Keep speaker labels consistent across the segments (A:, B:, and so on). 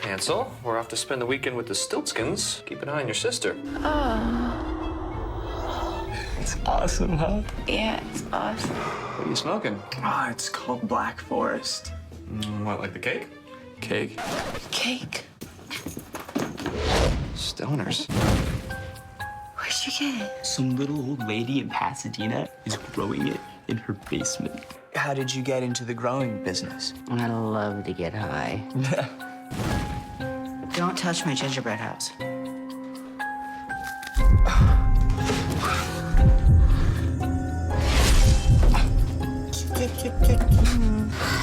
A: Hansel, we're off to spend the weekend with the Stiltskins. Keep an eye on your sister.
B: Oh. It's awesome, huh?
C: Yeah, it's awesome.
A: What are you smoking?
B: Ah, it's called Black Forest.
A: What, like the cake?
B: Cake.
C: Cake?
A: Stoners.
C: Where'd you get it?
B: Some little old lady in Pasadena is growing it in her basement. How did you get into the growing business?
C: I love to get high. Don't touch my gingerbread house. I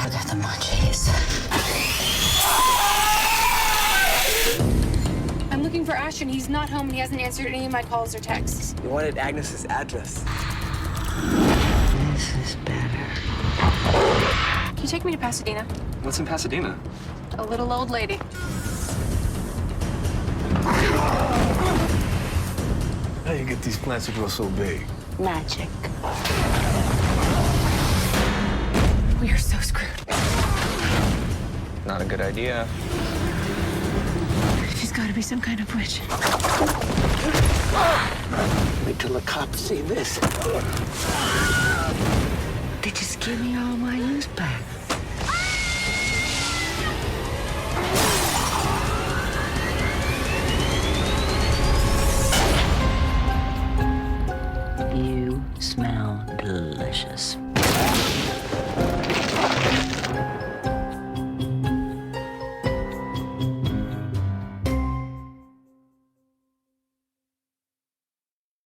C: got the munchies.
D: I'm looking for Ashton. He's not home and he hasn't answered any of my calls or texts.
B: You wanted Agnes's address.
C: This is better.
D: Can you take me to Pasadena?
A: What's in Pasadena?
D: A little old lady.
E: How you get these plants to grow so big?
C: Magic.
D: We are so screwed.
A: Not a good idea.
D: She's got to be some kind of witch.
C: Wait till the cops see this. They just give me all my use back. You smell delicious.